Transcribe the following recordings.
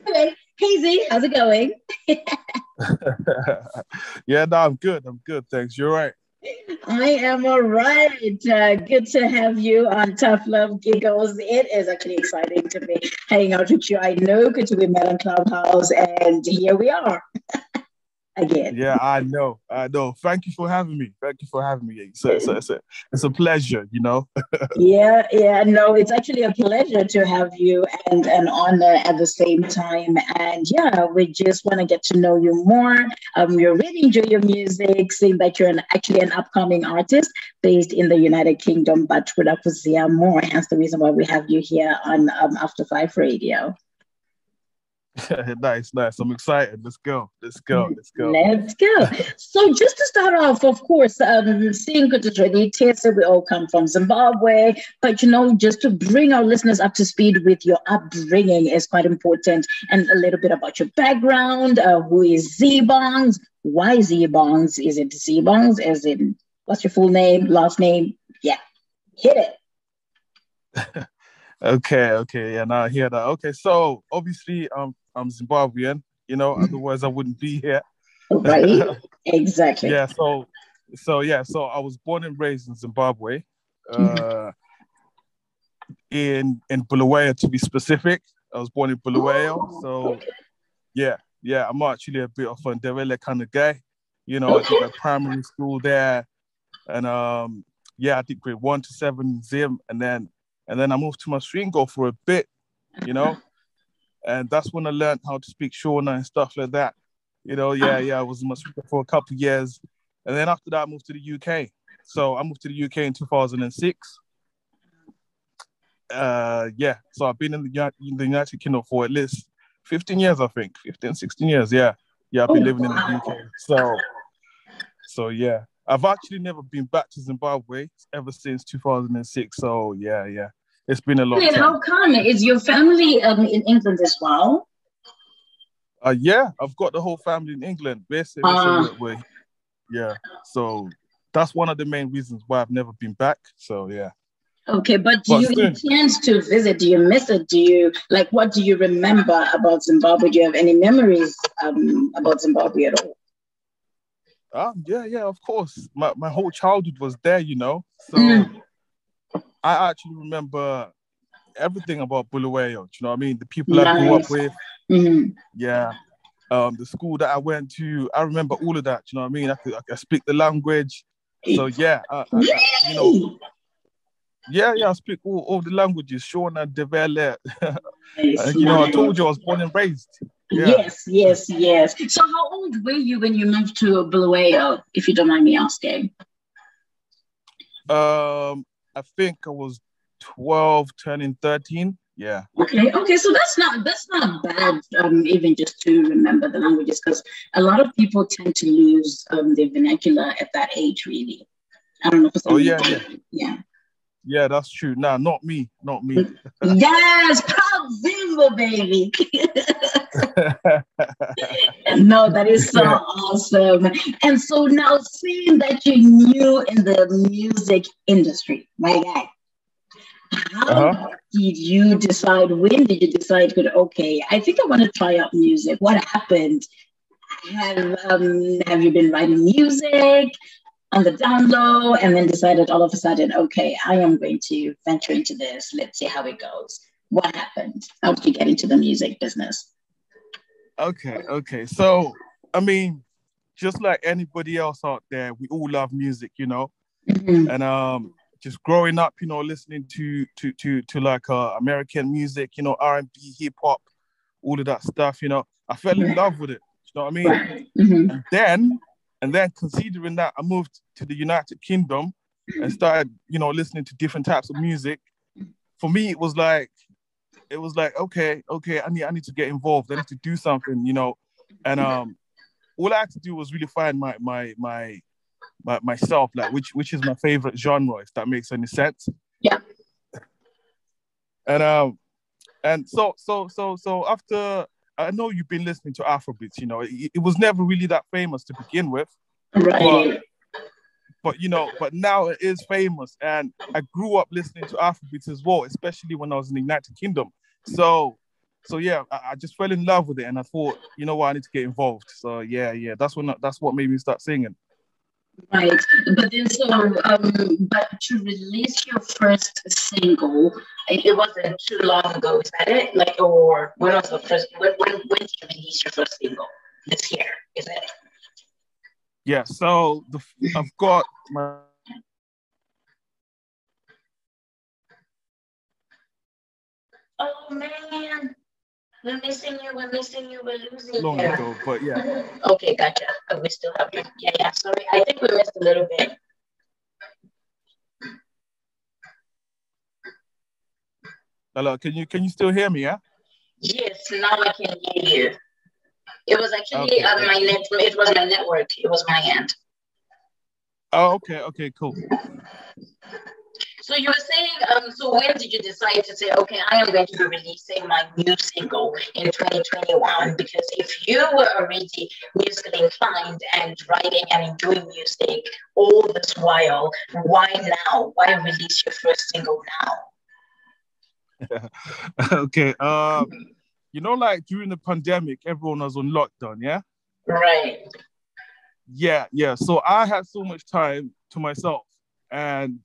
Anyway, hey Z, how's it going? Yeah, no, I'm good. I'm good. Thanks. You're right. I am all right. Good to have you on Tough Love Giggles. It is actually exciting to be hanging out with you. I know because we met on Clubhouse, and here we are again. Yeah, I know. I know. Thank you for having me. Thank you for having me. It's a pleasure, you know? Yeah, yeah, no, it's actually a pleasure to have you and an honor at the same time. And yeah, we just want to get to know you more. We really enjoy your music, seeing that you're actually an upcoming artist based in the United Kingdom, but with Apuzia more. Hence the reason why we have you here on After Five Radio. Nice, nice. I'm excited. Let's go. Let's go. Let's go. Let's go. So just to start off, of course, seeing good is really Tessa, we all come from Zimbabwe, but just to bring our listeners up to speed with your upbringing is quite important, and a little bit about your background. Who is Zee Bongz? Why Zee Bongz? Is it Zee Bongz? As in, what's your full name, last name? Yeah, hit it. Okay, yeah, now I hear that. Okay, so obviously, I'm Zimbabwean, otherwise I wouldn't be here. Right, exactly. Yeah, so I was born and raised in Zimbabwe, Mhm. in Bulawayo to be specific. I was born in Bulawayo, Oh, so okay. yeah, I'm actually a bit of a Ndebele kind of guy. I did Okay. my primary school there, and yeah, I did grade 1 to 7 in Zim, and then I moved to Masvingo for a bit, you know, and that's when I learned how to speak Shona and stuff like that. Yeah, I was in Masvingo for a couple of years, and then after that, I moved to the UK. So I moved to the UK in 2006. Yeah, so I've been in the United Kingdom for at least 15 years, I think, 15, 16 years. Yeah, I've been Oh, living in the UK. wow. So yeah, I've actually never been back to Zimbabwe ever since 2006. So yeah, it's been a long And time. how come? Is your family in England as well? Yeah, I've got the whole family in England. Basically, so Uh, yeah. So that's one of the main reasons why I've never been back. So yeah, okay, but do but you soon. intend to visit? Do you miss it? Do you like what do you remember about Zimbabwe? Do you have any memories about Zimbabwe at all? Yeah, of course. My whole childhood was there. So Mm, I actually remember everything about Bulawayo. Do you know what I mean? The people I grew up nice. with. Mm. Yeah. The school that I went to, I remember all of that. Do you know what I mean? I speak the language. So yeah, Really? I speak all the languages. Shona, Devele. Nice, I told you I nice. was born and raised. Yeah. Yes, yes, yes. So how old were you when you moved to Bulawayo, if you don't mind me asking? I think I was 12, turning 13. Yeah. Okay, okay, so that's not bad, even just to remember the languages, because a lot of people tend to lose their vernacular at that age, really. I don't know for Oh some yeah. reason. Yeah. Yeah, that's true. Nah, not me. Not me. Yes, proud Zimbo, baby. No, that is so Yeah. awesome. And so now, seeing that you're new in the music industry, my guy, how Uh-huh. did you decide? When did you decide? Good, okay, I think I want to try out music. What happened? Have you been writing music on the down low, and then decided all of a sudden, okay, I am going to venture into this. Let's see how it goes. What happened? How did you get into the music business? Okay. So, I mean, just like anybody else out there, we all love music. Mhm. And just growing up, listening to like American music, R&B, hip hop, all of that stuff. I fell in Right. love with it. You know what I mean? Right. Mhm. And then considering that I moved to the United Kingdom and started, listening to different types of music. For me, it was like okay, I need to get involved. I need to do something. And all I had to do was really find myself, like which is my favorite genre, if that makes any sense. Yeah. And so after, I know you've been listening to Afrobeats. It was never really that famous to begin with, but Right. but now it is famous, and I grew up listening to Afrobeats as well, especially when I was in the United Kingdom. So so yeah, I just fell in love with it, and I thought, you know what, I need to get involved. So yeah, that's what made me start singing. Right. But then, but to release your first single, it wasn't too long ago, is that it? Like, or when was the first, when did you release your first single? This year, is it? Yeah, so I've got my Oh man, we're missing you, we're losing long you. ago, but yeah. Okay, gotcha. We still have you. Yeah, sorry. I think we missed a little bit. Hello, can you still hear me? Yeah. Yes, now I can hear you. It was actually Okay. my net. It was my network. It was my end. Oh, okay, cool. So you were saying, so when did you decide to say, okay, I am going to be releasing my new single in 2021? Because if you were already musically inclined and writing and enjoying music all this while, why now? Why release your first single now? Okay. Like during the pandemic, everyone was on lockdown, yeah? Right. Yeah. So I had so much time to myself, and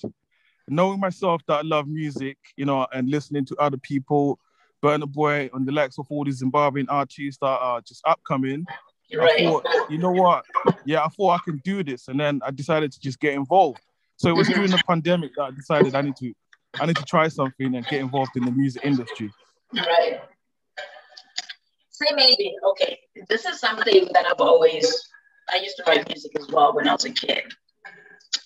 knowing myself that I love music, and listening to other people, Burna Boy, and the likes of all these Zimbabwean artists that are just upcoming. Right. I thought, you know what? Yeah, I thought I can do this, and then I decided to just get involved. So it was during the pandemic that I decided I need to try something and get involved in the music industry. Right. Say maybe, okay, this is something that I used to write music as well when I was a kid.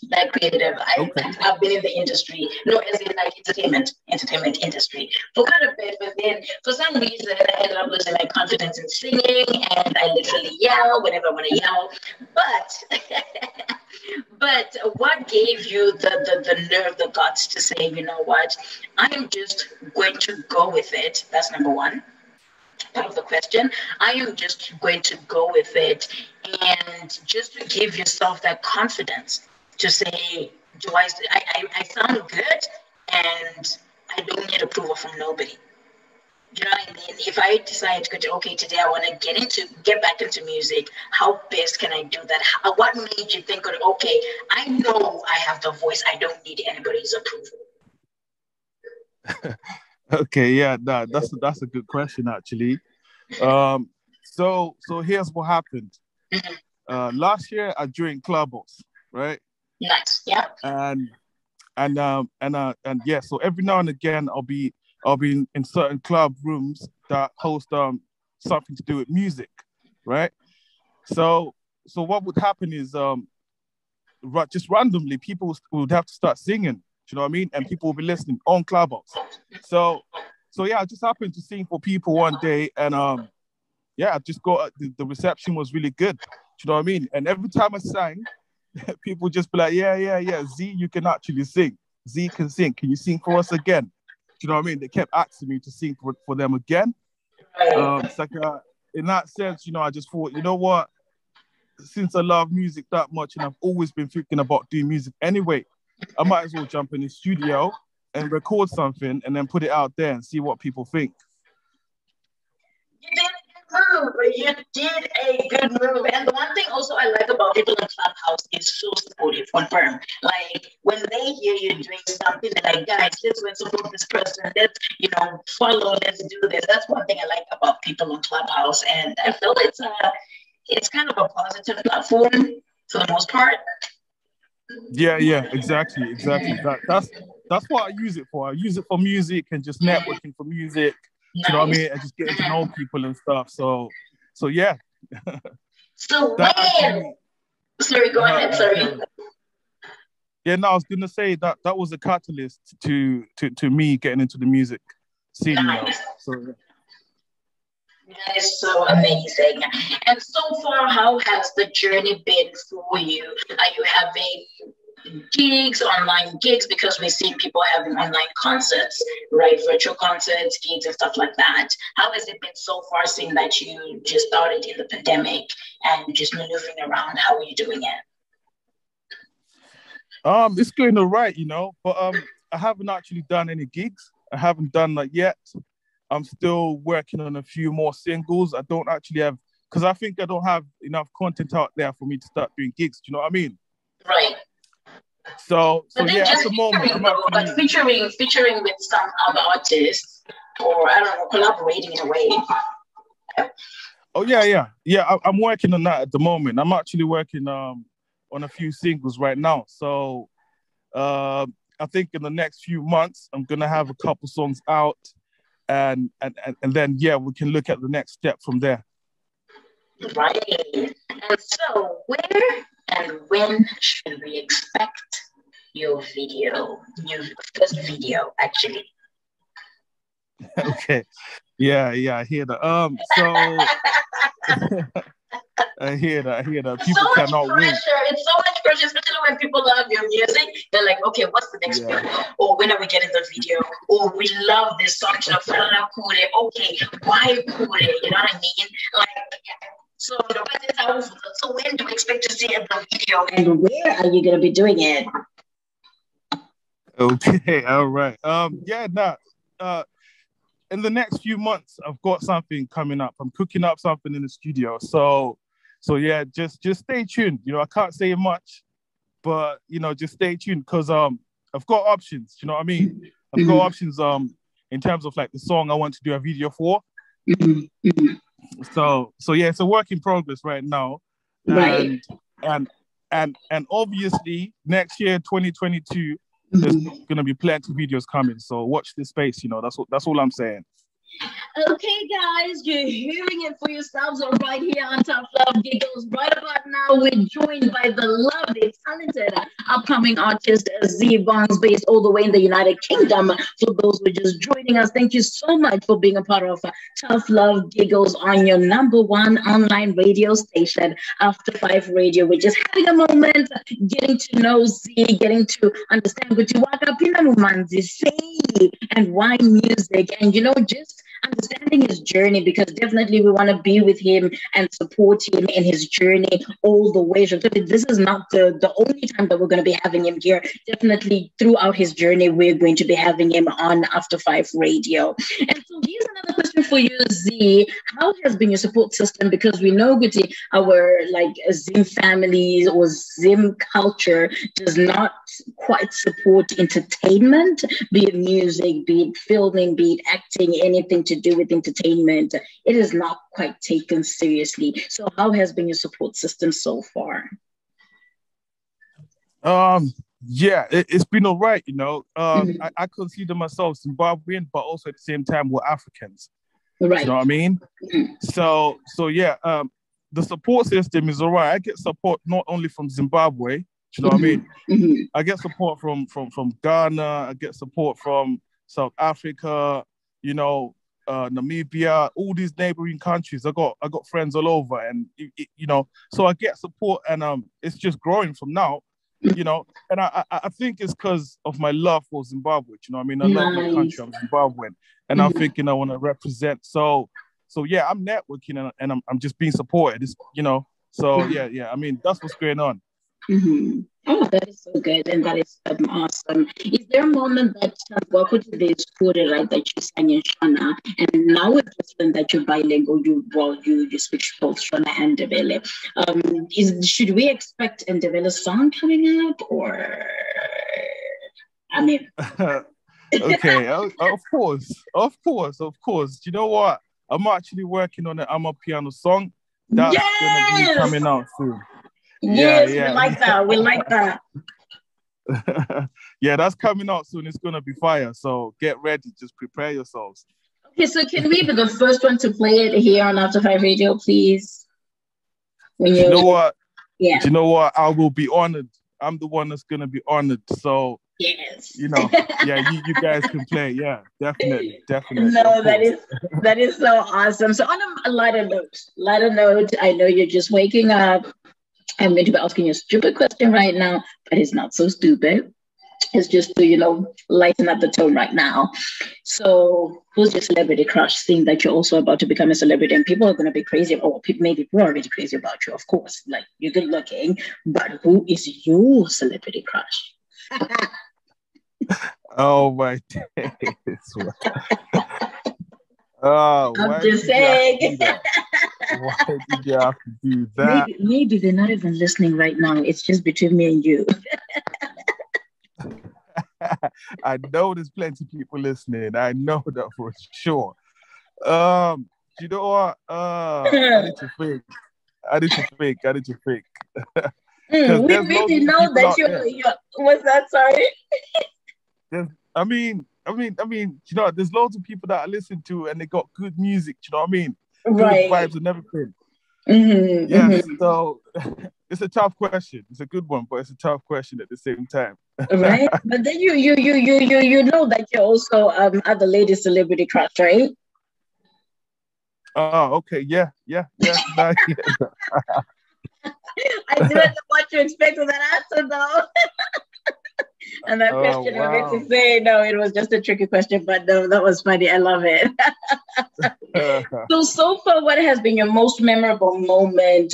Like creative. I've been in the industry, as in like entertainment industry for quite a bit, but then for some reason I ended up losing my confidence in singing, and I literally yell whenever I want to yell. But what gave you the nerve, the guts to say, you know what, I'm just going to go with it? That's number one. Part of the question. I am just going to go with it, and just to give yourself that confidence to say, I sound good, and I don't need approval from nobody. You know what I mean? If I decide to go, okay, today I want to get back into music, how best can I do that? What made you think, okay, I know I have the voice, I don't need anybody's approval? Okay, yeah, that's a good question actually. So here's what happened. Last year I joined Clubhouse, right? Nice, yeah. And yeah, so every now and again I'll be in certain club rooms that host something to do with music, right? So what would happen is just randomly people would have to start singing. Do you know what I mean? And people will be listening on Clubhouse. So yeah, I just happened to sing for people one day, and yeah, I just got the reception was really good. Do you know what I mean? And every time I sang, people just be like, yeah, Zee, you can actually sing. Zee can sing. Can you sing for us again? Do you know what I mean? They kept asking me to sing for them again. It's like in that sense, I just thought, you know what? Since I love music that much, and I've always been thinking about doing music anyway, I might as well jump in the studio and record something and then put it out there and see what people think. You did a good move. And the one thing also I like about people in Clubhouse is so supportive, confirm. Like when they hear you doing something, they're like, guys, let's go and support this person. Let's, follow, let's do this. That's one thing I like about people on Clubhouse. And I feel it's kind of a positive platform for the most part. Yeah, exactly. That's what I use it for. I use it for music and just networking for music. Nice. You know what I mean? And just getting to know people and stuff. So yeah. So sorry, go ahead. Sorry. Yeah, no, I was gonna say that was a catalyst to me getting into the music scene. Nice. That is so amazing. And so far, how has the journey been for you? Are you having online gigs, because we've seen people having online concerts, right? Virtual concerts, gigs, and stuff like that. How has it been so far, seeing that you just started in the pandemic and just maneuvering around? How are you doing it? It's going all right, but I haven't actually done any gigs. I haven't done that yet. I'm still working on a few more singles. I don't actually have, because I think I don't have enough content out there for me to start doing gigs. Do you know what I mean? Right. So yeah, at the moment, I'm actually... But featuring with some other artists, or I don't know, collaborating in a way. Oh yeah. I'm working on that at the moment. I'm actually working on a few singles right now. So I think in the next few months, I'm gonna have a couple songs out, and then we can look at the next step from there. Right. And so, where and when should we expect your first video, actually? Okay. Yeah, I hear that. So I hear that. People cannot wait. It's so much pressure, especially when people love your music. They're like, okay, what's the next video? Or when are we getting the video? Or we love this song. Okay, why Kure? You know what I mean? Like, so when do we expect to see the video? And where are you gonna be doing it? Okay, all right. In the next few months, I've got something coming up. I'm cooking up something in the studio. So yeah, just stay tuned. You know, I can't say much, but you know, just stay tuned because I've got options. You know what I mean? I've got options in terms of like the song I want to do a video for. So yeah, it's a work in progress right now. Right. And obviously next year, 2022, there's gonna be plenty of videos coming. So watch this space, you know, that's all I'm saying. Okay, guys, you're hearing it for yourselves right here on Tough Love Giggles. Right about now, we're joined by the lovely, talented, upcoming artist Zee Bongz, based all the way in the United Kingdom. For those who are just joining us, thank you so much for being a part of Tough Love Giggles on your #1 online radio station, After 5 Radio. We're just having a moment, getting to know Zee, getting to understand and why music, and, you know, just understanding his journey, because definitely we want to be with him and support him in his journey all the way. So this is not the only time that we're going to be having him here. Definitely throughout his journey, we're going to be having him on After 5 Radio. And so here's another question for you, Zee. How has been your support system? Because we know our like Zim families or Zim culture does not quite support entertainment, be it music, be it filming, be it acting, anything to do with entertainment. It is not quite taken seriously. So how has been your support system so far? Yeah, it's been all right, you know. I consider myself Zimbabwean, but also at the same time we're Africans. Right. You know what I mean? So yeah, the support system is all right. I get support not only from Zimbabwe, do you know what I mean? I get support from Ghana, I get support from South Africa, you know, Namibia, all these neighboring countries. I got friends all over, and you know, so I get support, and it's just growing from now, you know. And I think it's because of my love for Zimbabwe. You know what I mean? I love my country. I'm Zimbabwean, and I'm thinking I want to represent. So yeah, I'm networking, and I'm just being supported. It's, you know, so yeah. I mean, that's what's going on. Oh, that is so good, and that is awesome. Is there a moment that this right, that you sang in Shona, and now it's just that you're bilingual, you speak both Shona and Ndebele? Should we expect a Ndebele song coming up, or I mean? Okay, of course. Do you know what? I'm actually working on an Amapiano song that's gonna be coming out soon. Yes, yeah. We like that. Yeah, that's coming out soon. It's gonna be fire. So get ready. Just prepare yourselves. Okay, so can we be the first one to play it here on After 5 Radio, please? You know what? Yeah. Do you know what? I will be honored. I'm the one that's gonna be honored. So yes, you know, yeah, you guys can play. Yeah, definitely. No, that is so awesome. So on a lighter note, I know you're just waking up. I'm going to be asking you a stupid question right now, but it's not so stupid. It's just to, you know, lighten up the tone right now. So who's your celebrity crush, seeing that you're also about to become a celebrity, and people are going to be crazy, or maybe people are already crazy about you, of course, like you're good looking, but who is your celebrity crush? Oh my days. I'm just saying. Why did you have to do that? Maybe they're not even listening right now. It's just between me and you. I know there's plenty of people listening. I know that for sure. You know what? I need to think. We didn't know that you're. What's that? Sorry. I mean, you know, there's loads of people that I listen to and they got good music, you know what I mean? Right. Good vibes and everything. Mm-hmm, yeah, mm-hmm. So it's a tough question. It's a good one, but it's a tough question at the same time. Right. But then you know that you're also at the lady celebrity crush, right? Oh, okay. Yeah. I didn't know what you expected that answer though. And that question wow. makes you say, no, it was just a tricky question, but no, that was funny. I love it. So far, what has been your most memorable moment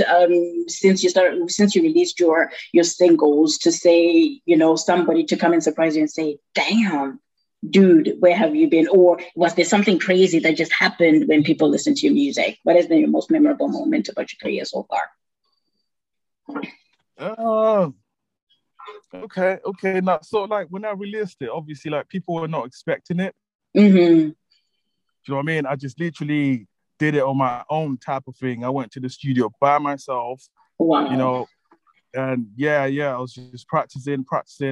since you released your singles to say, you know, somebody to come and surprise you and say, damn, dude, where have you been? Or was there something crazy that just happened when people listen to your music? What has been your most memorable moment about your career so far? Okay. Now, so like when I released it, obviously, like people were not expecting it. Mm-hmm. Do you know what I mean? I just literally did it on my own type of thing. I went to the studio by myself. Wow. You know, and yeah, I was just practicing,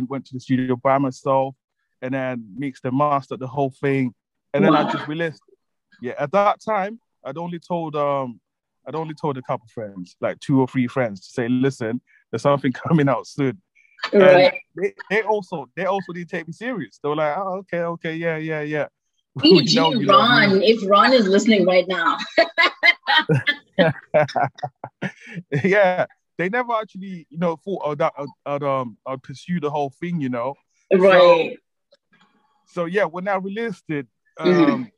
went to the studio by myself, and then mixed and mastered the whole thing. And then I just released it. Yeah, at that time, I'd only told a couple friends, like 2 or 3 friends, to say, listen, there's something coming out soon. Right. And they also didn't take me serious. They were like, oh, okay, yeah. E.g. Ron, if Ron is listening right now. Yeah, they never actually, you know, thought I'd pursue the whole thing, you know. Right. So yeah, when I released it 2-3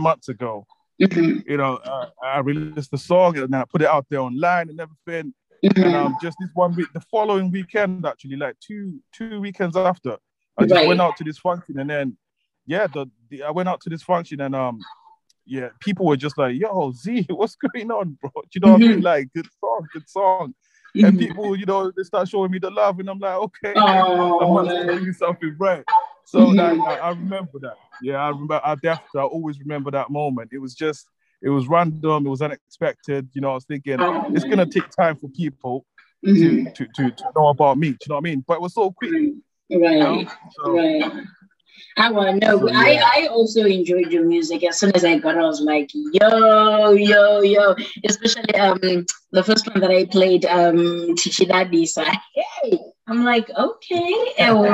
months ago, you know, I released the song and I put it out there online and everything. And just this one week, the following weekend, actually, like two weekends after, I just went out to this function, and then I went out to this function, and people were just like, "Yo, Z, what's going on, bro?" Do you know what I mean? Like, good song. And people, you know, they start showing me the love, and I'm like, okay, I must be doing something right. So like, I remember that. Yeah, I remember. I always remember that moment. It was random. It was unexpected. You know, I was thinking it's gonna take time for people to know about me. Do you know what I mean? But it was so quick. Right. You know? Right. I want to know. So, yeah. I also enjoyed your music. As soon as I got it, I was like, yo. Especially the first one that I played, Tichidadi. So hey, I'm like, okay, you know,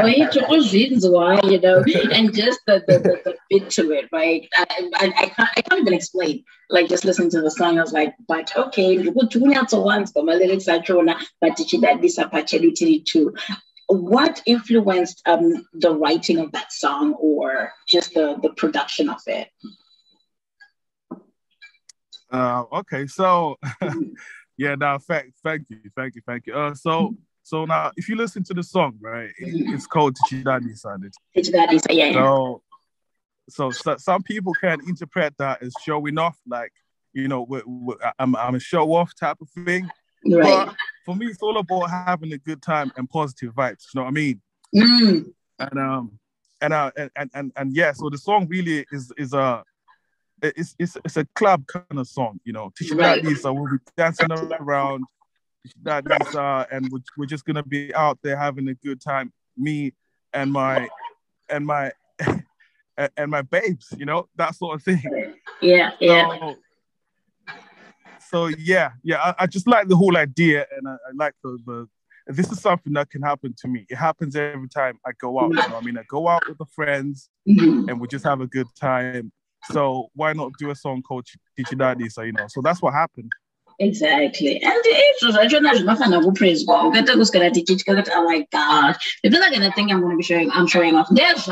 and just the bit to it, right? I can't even explain. Like just listening to the song, I was like, but okay, but Tichidadi too. What influenced the writing of that song, or just the production of it? Okay, so yeah, now thank you. So now, if you listen to the song, right, it's called Tichidadi San. Tichidadi San, yeah. So some people can interpret that as showing off, like, you know, I'm a show off type of thing. Right. But for me, it's all about having a good time and positive vibes. You know what I mean? And yeah. So the song really is a club kind of song. You know, Tichidadi San, we'll be dancing around. Tichidadi, and we're just gonna be out there having a good time. Me and my babes. You know, that sort of thing. Yeah. So yeah, I just like the whole idea, and I like the. This is something that can happen to me. It happens every time I go out. You know what I mean? I go out with the friends, and we just have a good time. So why not do a song called Tichidadi? So you know, so that's what happened. Exactly. And it was actually not praise God. Oh my God. People are gonna think I'm showing off. There's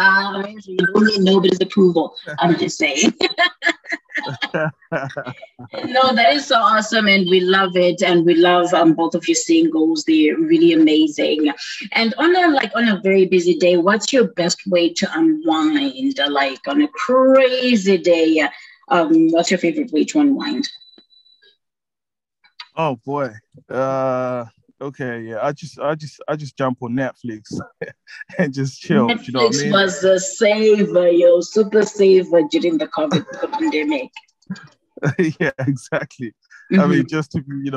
you don't need nobody's approval. I'm just saying. No, that is so awesome, and we love it, and we love both of your singles. They're really amazing. And on a very busy day, what's your best way to unwind? Like on a crazy day, what's your favorite way to unwind? Oh boy. Okay, yeah. I just jump on Netflix and just chill. Do you know what I Netflix mean? was a saver, yo, super saver during the COVID pandemic. Yeah, exactly. I Hmm. mean, just to be,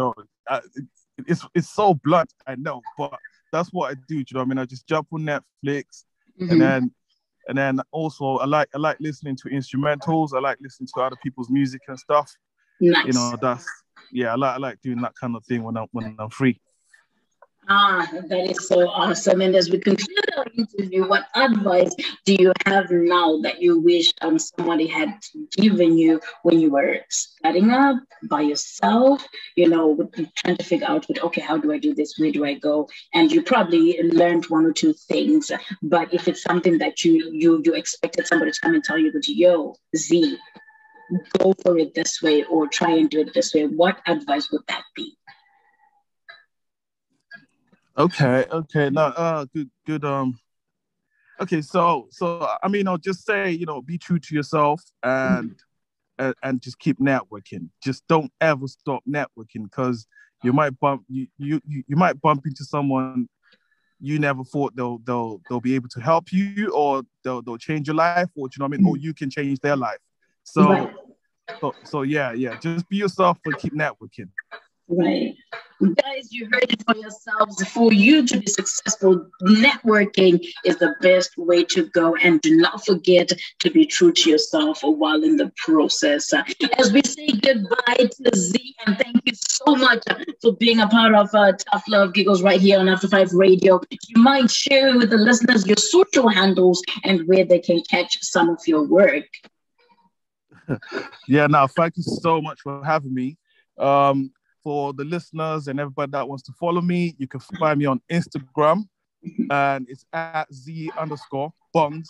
it's so blunt, I know, but that's what I do. Do you know what I mean? I just jump on Netflix, and Hmm. then also I like listening to instrumentals. I like listening to other people's music and stuff. Nice. That's yeah. I like doing that kind of thing when I'm free. Ah, that is so awesome. And as we conclude our interview, what advice do you have now that you wish somebody had given you when you were starting up by yourself? Trying to figure out, okay, how do I do this? Where do I go? And you probably learned one or two things. But if it's something that you expected somebody to come and tell you, that, yo, Z, go for it this way or try and do it this way, what advice would that be? Okay. No, good. Okay, so I mean, I'll just say, be true to yourself and just keep networking. Just don't ever stop networking because you might bump into someone you never thought they'll be able to help you or they'll change your life or do you know what I mean or you can change their life. Right. So yeah, just be yourself and keep networking. Right. Guys, you heard it for yourselves. For you to be successful, networking is the best way to go. And do not forget to be true to yourself while in the process. As we say goodbye to Z, and thank you so much for being a part of Tough Love Giggles right here on After Five Radio. You might share with the listeners your social handles and where they can catch some of your work. Yeah, now thank you so much for having me. Um, for the listeners and everybody that wants to follow me, you can find me on Instagram and it's at Z_Bongs.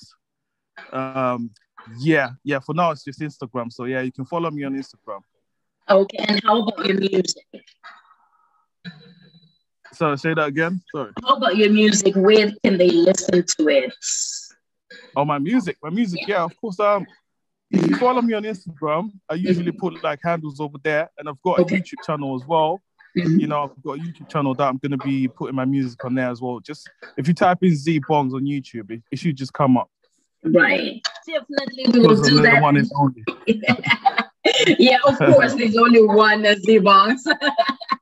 Um, yeah. For now, it's just Instagram. So yeah, you can follow me on Instagram. Okay, and how about your music? So say that again. Sorry. How about your music? Where can they listen to it? Oh, my music. Yeah, of course. If you follow me on Instagram, I usually Mhm. put like handles over there, and I've got a Okay. YouTube channel as well. Mhm. I've got a YouTube channel that I'm gonna be putting my music on there as well. Just if you type in Zee Bongz on YouTube, it should just come up Right. Definitely, we will because do I'm the that. one and only. Yeah, of course, there's only one Zee Bongz.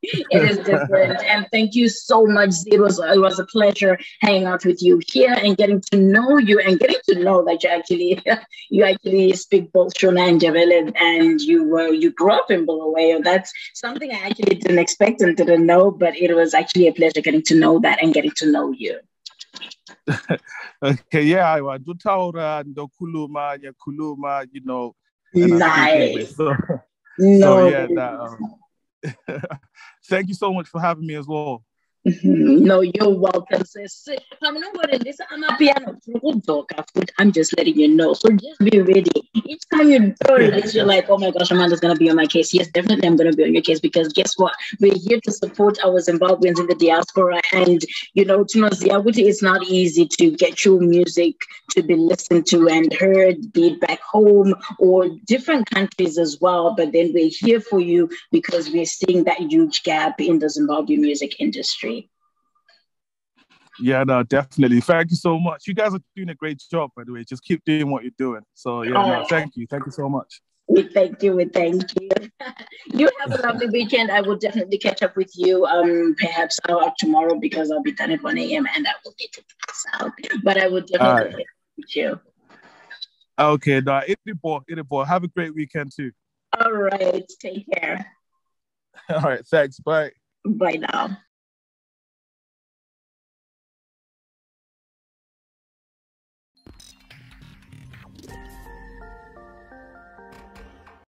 It is different. And thank you so much, Z. It was a pleasure hanging out with you here and getting to know you and getting to know that you actually speak both Shona and Jebele and you grew up in Bulawayo. That's something I actually didn't expect and didn't know, but it was actually a pleasure getting to know that and getting to know you. Okay, yeah, I do Taura, no Kuluma, yeah, Kuluma, and I speak English. Nice. So No. yeah, thank you so much for having me as well. Mhm. No, you're welcome, sis. I'm a piano. I'm just letting you know. So just be ready. Each time you throw this, you're like, oh my gosh, Amanda's going to be on my case. Yes, definitely I'm going to be on your case because guess what? We're here to support our Zimbabweans in the diaspora. And, Zimbabwe, it's not easy to get your music to be listened to and heard, be it back home or different countries as well. But then we're here for you because we're seeing that huge gap in the Zimbabwe music industry. Yeah, no, definitely. Thank you so much. You guys are doing a great job, by the way. Just keep doing what you're doing. So yeah, no, Oh, thank you. Thank you so much. we thank you. We thank you. You have a lovely weekend. I will definitely catch up with you. Perhaps tomorrow because I'll be done at 1 a.m. and I will need to pass out. But I will All definitely right. catch up with you. Okay, no, it boy. Have a great weekend too. All right. Take care. All right, thanks. Bye. Bye now.